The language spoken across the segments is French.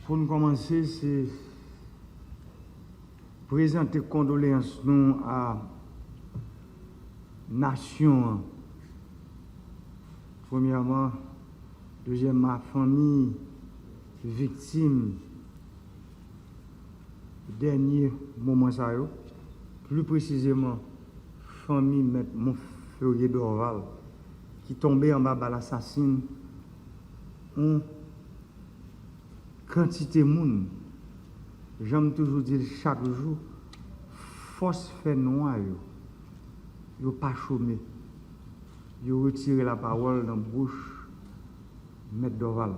Pour nous commencer, c'est présenter condoléances nous à nation. Premièrement, deuxièmement, ma famille victime dernier moment ça, plus précisément famille M. Montferrier d'Orval qui tombait en bas de l'assassin. On quantité de monde, j'aime toujours dire chaque jour, force fait noir, yo pas chômé, yo retiré la parole dans la bouche M. Dorval.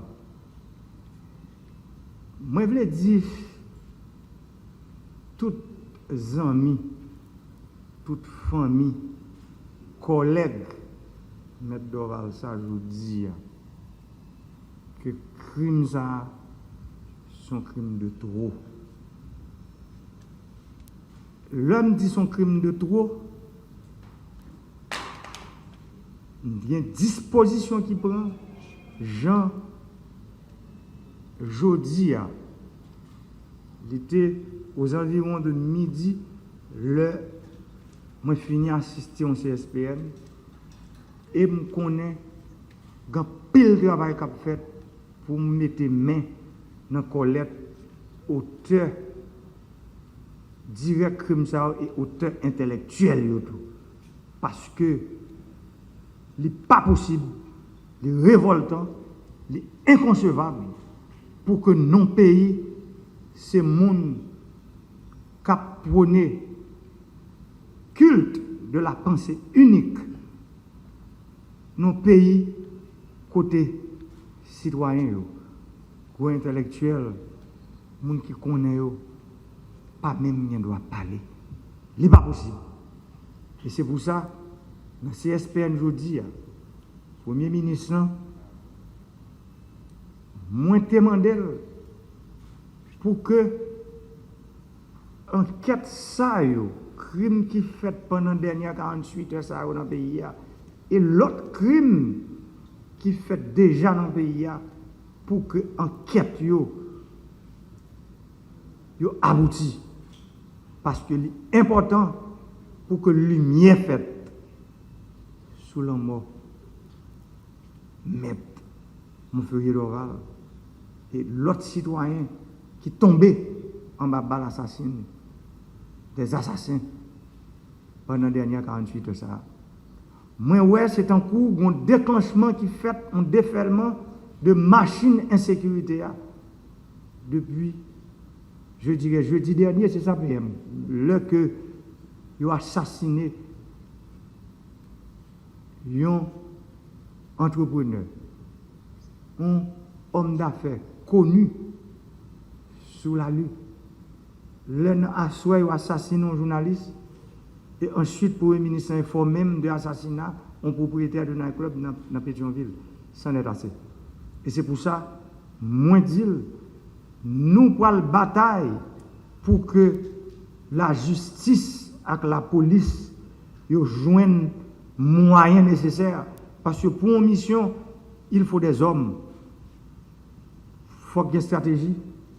Moi, je voulais dire, toutes amis, toute famille, collègues, M. Dorval, ça je vous dis, que crime ça, son crime de trop. L'homme dit son crime de trop, il y a une disposition qui prend. Jean Jodia, il était aux environs de midi, moi fini assister au CSPN et je connais un pile de travail qu'a fait pour me mettre main dans la collecte auteur direct crime ça et auteur intellectuel. Parce que il n'est pas possible, il est révoltant, il est inconcevable pour que non pays, ces monde qui prône culte de la pensée unique, nos pays côté citoyen, ou intellectuel, monde qui connaît pas même rien doit parler. Il n'est pas possible. Et c'est pour ça, dans le CSPN aujourd'hui, Premier ministre, moi demandé pour que enquête ça, crime qui fait pendant les dernières 48 heures ça, dans le pays, et l'autre crime qui fait déjà dans le pays, pour que l'enquête aboutit. Parce que c'est important pour que lumière faite sous la mort. Mais Montferrier d'Orval et l'autre citoyen qui tombait en bas de l'assassin, des assassins pendant les dernières 48 heures. Ça. Moi, ouais, c'est en cours un déclenchement qui fait un déferlement de machines insécurité depuis, je dirais, jeudi dernier, c'est ça, PM, là que ils ont assassiné un entrepreneur, un homme d'affaires connu sous la lutte. L'un a souhaité assassiner un journaliste et ensuite, pour le ministre informé de l'assassinat, un propriétaire de nightclub dans Pétionville. Ça n'est assez. Et c'est pour ça, moi dire, nous prenons la bataille pour que la justice et la police joignent les moyens nécessaires. Parce que pour une mission, il faut des hommes. Il faut qu'il y ait une stratégie,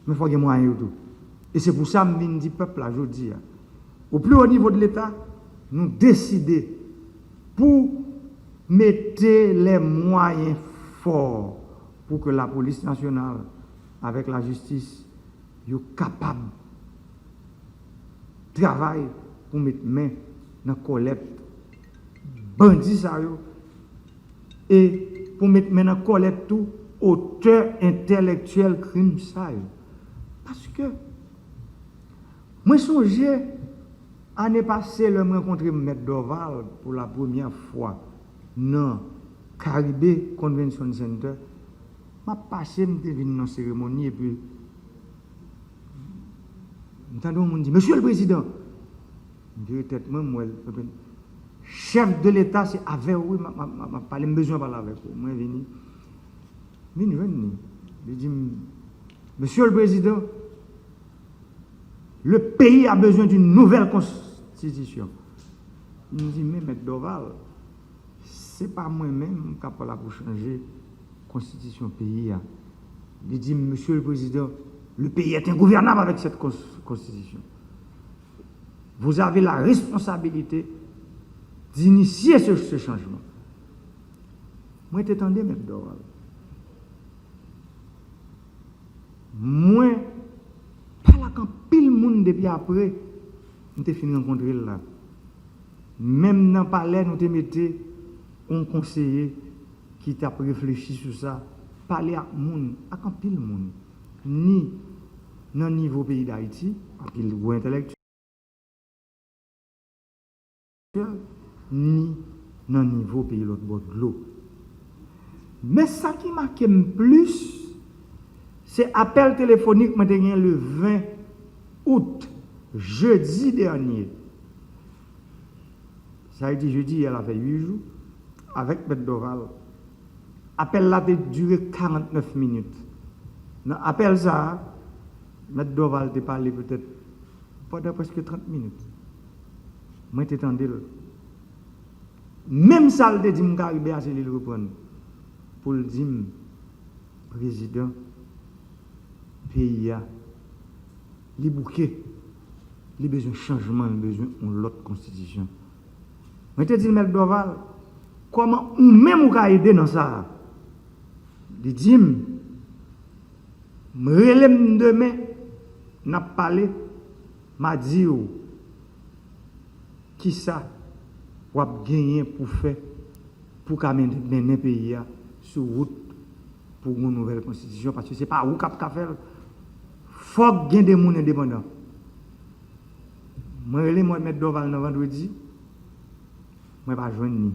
mais il faut qu'il y ait des moyens. Et c'est pour ça que je dis peuple aujourd'hui. Au plus haut niveau de l'État, nous décidons pour mettre les moyens forts pour que la police nationale, avec la justice, soit capable de travailler pour mettre main dans la collecte bandits et pour mettre main dans la collecte tout auteur intellectuel crime ça. Parce que moi songe l'année passée, je rencontré M. Dorval pour la première fois dans Caribé Convention Center. Je suis passé, je suis venu dans la cérémonie et puis j'entends on dit, Monsieur le Président, je dis tête moi, chef de l'État, c'est avec vous, je besoin de parler avec vous. Moi, je venu. Je dis, Monsieur le Président, le pays a besoin d'une nouvelle constitution. Il me dit, mais M. Dorval, ce n'est pas moi-même qui parle pour changer la constitution pays. Il dit, Monsieur le Président, Le pays est ingouvernable avec cette constitution. Vous avez la responsabilité d'initier ce changement. Moi, t'attendais, M. Doval. Moi, pas là quand pile monde depuis après, nous t'ai fini de rencontrer là. Même dans le palais, nous t'ai mis un conseiller qui t'a réfléchi sur ça. Parler à monde, à quand pile monde, ni dans le niveau pays d'Haïti, à pile ou intellectuel, ni dans le niveau pays l'autre bord de l'eau. Mais ça qui marque plus, c'est appel téléphonique que j'ai le 20 août, jeudi dernier. Ça a été jeudi, elle a fait 8 jours, avec M. Doval. Appel là a duré 49 minutes. Dans l'appel ça, M. Doval a parlé peut-être pendant presque 30 minutes. Moi, j'étais même ça, il dit que je vais le reprendre. Pour le dire, président, pays, les bouquets, les besoins de changement, les besoins de l'autre constitution. Je te dis, M. Doval, comment ou même vous aider dans ça? Il dit, je relève demain, n'a parlé, m'a dit, qui ça, ou a gagné pour faire, pour mener le pays sur route pour une nouvelle constitution, parce que ce n'est pas où cap faire. Il faut qu'il y ait des gens indépendants. Moi, je vais mettre Doval le vendredi. Moi, je ne vais pas joindre.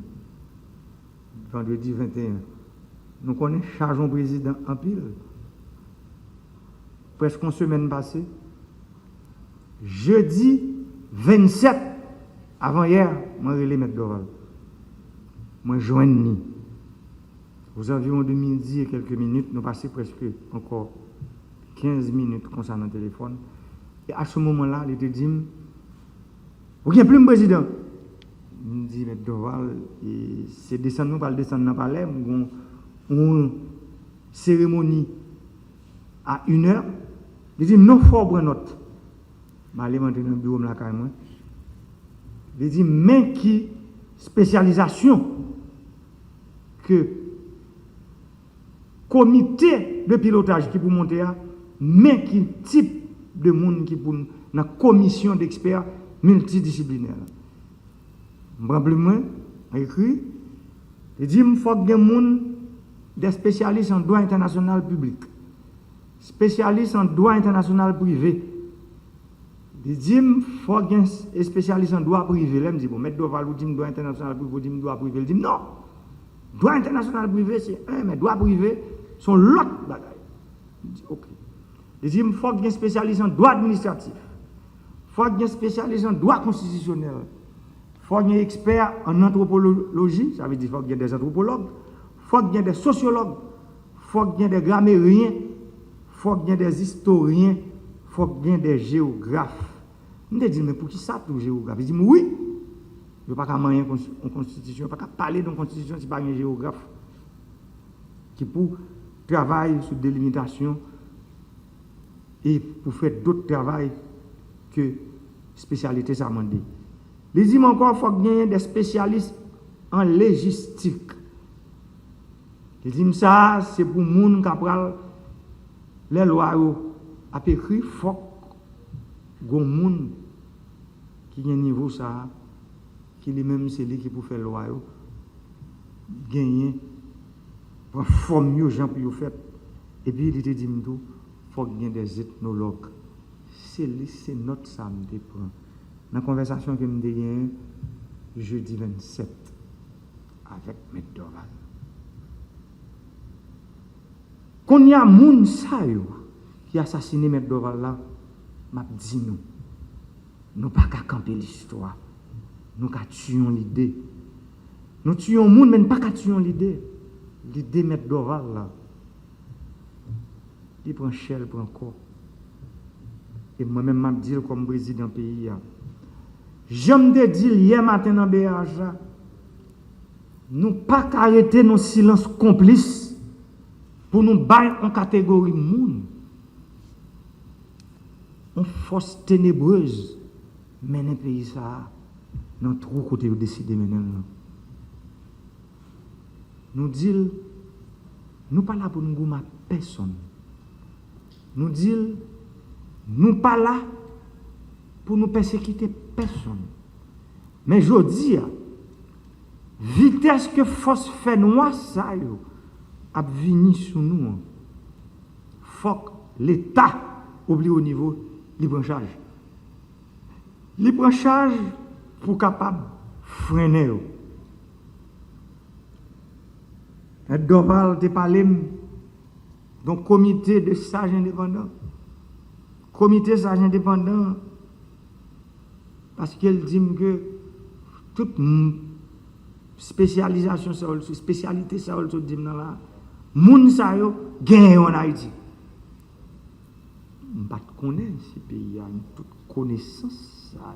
Vendredi 21. Nous connaissons chargeons président en pile. Presque une semaine passée. Jeudi 27, avant hier, moi, je vais mettre Doval. Moi, je joindre. Aux environs de midi et quelques minutes, nous passons presque encore 15 minutes concernant le téléphone. Et à ce moment-là, il était dit, vous n'avez plus de président. Je me dis, M. Doval, c'est descendre, nous allons descendre dans le palais, une cérémonie à 1h. Il dit, non, il faut prendre note. Je vais aller dans le bureau de la carrière. Il dit, mais qui spécialisation que comité de pilotage qui pour monter à, mais qui type de monde qui pour la commission d'experts multidisciplinaires. Probablement écrit, il dit il faut que des spécialistes en droit international public, spécialistes en droit international privé. Il dit il faut que des spécialistes en droit privé. Là, me dit bon, mettre Doval ou dit droit international privé, ou dit droit privé. Il dit non. Droit international privé c'est un, mais droit privé sont l'autre bagaille. Il dit OK. Il dit il faut que des spécialistes en droit administratif. Il faut que des spécialistes en droit constitutionnel. Il faut qu'il y ait des experts en anthropologie, ça veut dire qu'il faut qu'il y ait des anthropologues, il faut qu'il y ait des sociologues, il faut qu'il y ait des grammairiens, il faut qu'il y ait des historiens, il faut qu'il y ait des géographes. Je me dis, mais pour qui ça, tout géographe? Il dit, oui, je ne peux pas manier une constitution, je ne peux pas parler d'une constitution si ce n'est pas un géographe qui pour travailler sur délimitation et pour faire d'autres travaux que spécialité ça m'a dit. Il dit encore, il faut qu'il y ait des spécialistes en légistique. Il dit ça, c'est pour les gens qui apprennent les lois à écrit, il faut que les gens qui ont un niveau ça, qui lui-même c'est lui qui peut faire les lois, gagner, pour former les gens pour faire. Et puis il dit, il faut qu'il y ait des ethnologues. C'est notre ça me dépend. Dans la conversation que je me jeudi 27 avec M. Doval. Quand il y a des gens qui ont assassiné M. Doval là, m'a dit nous. Nous pas qu'à camper l'histoire. Nous qu'à tuer l'idée. Nous tuons les gens, mais pas qu'à tuer l'idée. L'idée M. Doval là. Il prend chèvre, prend corps. Et moi-même, m'a dit comme président du pays. Je me dis hier matin dans BH, nous pas arrêter nos silences complices pour nous battre en catégorie monde. une force ténébreuse mène le pays ça dans trop côté de décider maintenant. Nous disons, nous pas là pour nous gommer personne. Nous disons, nous pas là pour nous persécuter personne. Mais je dis, vitesse que force fait noir ça yo a venu sur nous. Faut que l'État oublie au niveau libre-charge. Libre-charge pour capable freiner. Doval te parlé d'un comité de sages indépendants. Comité sages indépendants, parce qu'elle dit que toute spécialisation, spécialité, ça, on dit dans la moun sa yo gagne en Haïti. On ne connaît pas ce pays, a toute connaissance ça.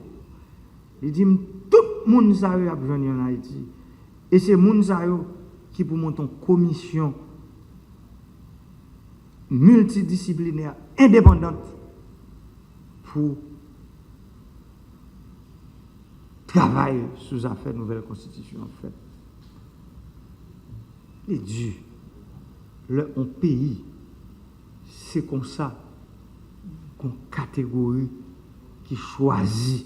Il dit tout moun sa yo a besoin en Haïti. Et c'est moun sa yo qui pour monter une commission multidisciplinaire indépendante pour travailler sous affaire nouvelle constitution en fait. Et Dieu, un pays, c'est comme ça qu'une catégorie qui choisit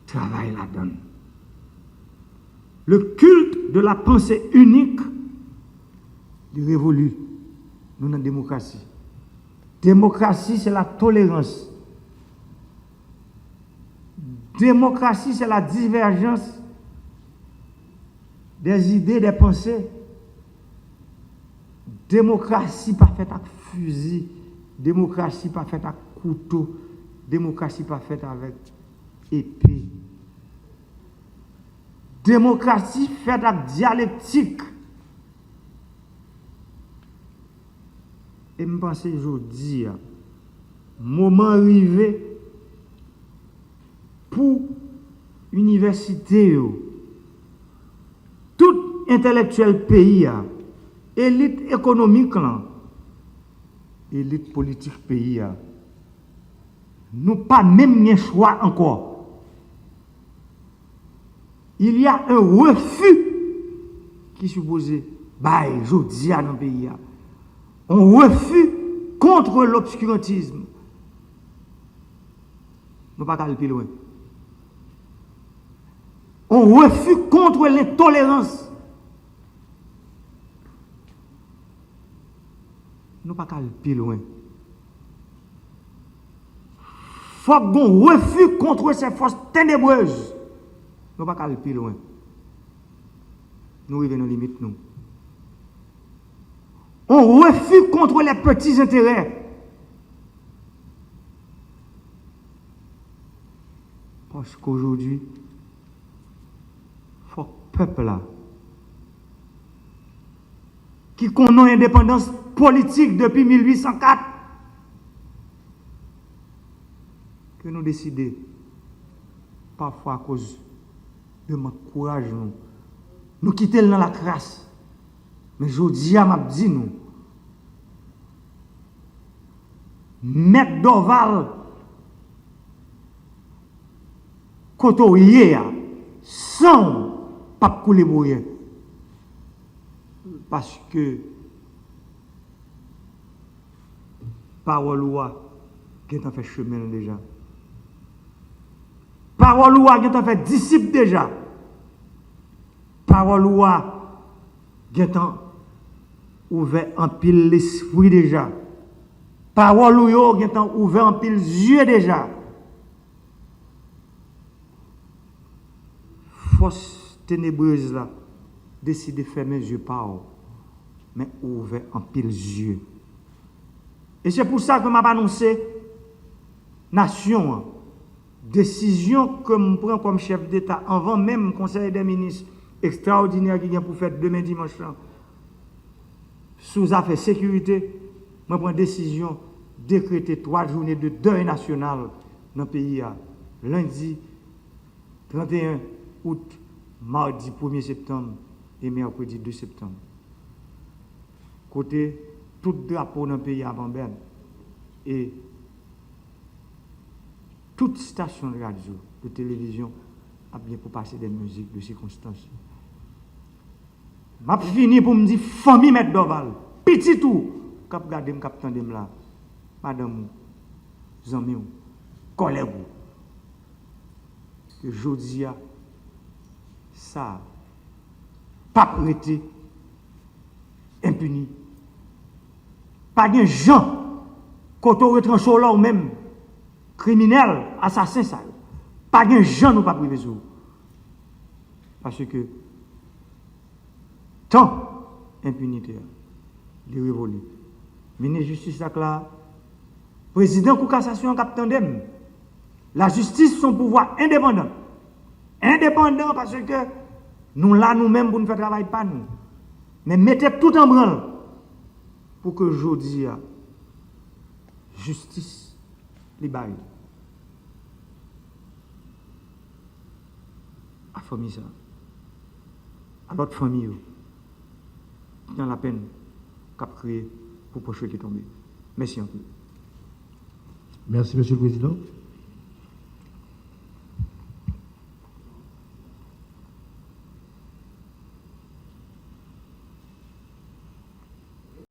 travail là-dedans. Le culte de la pensée unique du révolu, nous dans la démocratie. Démocratie, c'est la tolérance. Démocratie, c'est la divergence des idées, des pensées. Démocratie pas faite avec fusil. Démocratie pas faite avec couteau. Démocratie pas faite avec épée. Démocratie faite avec dialectique. Et je pense aujourd'hui, moment arrivé pour l'université, tout intellectuel pays, élite économique, élite politique pays, nous pas même un choix encore. Il y a un refus qui est supposé, aujourd'hui dans le pays. Un refus contre l'obscurantisme. Nous ne pouvons pas aller plus loin. Un refus contre l'intolérance. Nous ne pouvons pas aller plus loin. Il faut qu'on refus contre ces forces ténébreuses. Nous ne pouvons pas aller plus loin. Nous arrivons aux limites, nous. On refuse contre les petits intérêts. Parce qu'aujourd'hui, il faut que le peuple là, qui connaît l'indépendance politique depuis 1804, que nous décidons, parfois à cause de mon courage, nous quitter dans la crasse. Mais je dis à ma dit nous, mettre Doval, côtoyer, sans pas couler pour rien. Parce que, parole loi, qui est en fait chemin déjà. Parole loi, qui est en fait disciple déjà. Parole loi, qui est en ouvert en pile l'esprit déjà. Parole ou yo qui ont ouvert en pile yeux déjà. Force ténébreuse là décide de fermer les yeux pas mais ouvert en pile yeux. Et c'est pour ça que m'a annoncé nation décision que je prends comme chef d'État avant même conseil des ministres extraordinaire qui vient pour faire demain dimanche sous affaire sécurité. Je prends décision décréter 3 journées de deuil national dans le pays. Lundi 31 août, mardi 1er septembre et mercredi 2 septembre. Côté tout drapeau dans le pays avant ben. Et toute station de radio, de télévision, a bien pour passer des musiques de circonstances. M'a fini pour me dire, famille Maître Dorval, petit tout, cap gardem, cap tandem là, madame, zami, collègue, que jodi a, ça, pas prêté, impuni. Pas de gens, quand on retranche là ou même, criminel, assassin, ça. Pas de gens, nous pas privé sur. Parce que, tant impunité, les révolus. Ministre de justice là, président de cassation cap tandem. La justice, son pouvoir indépendant. Indépendant parce que nous là nous-mêmes pour nous faire travail pas nous. Mais mettez tout en branle pour que aujourd'hui justice libère. À famille ça. À l'autre famille dans la peine qu'a créé pour proche qui tombe. Merci un peu. Merci, Monsieur le Président.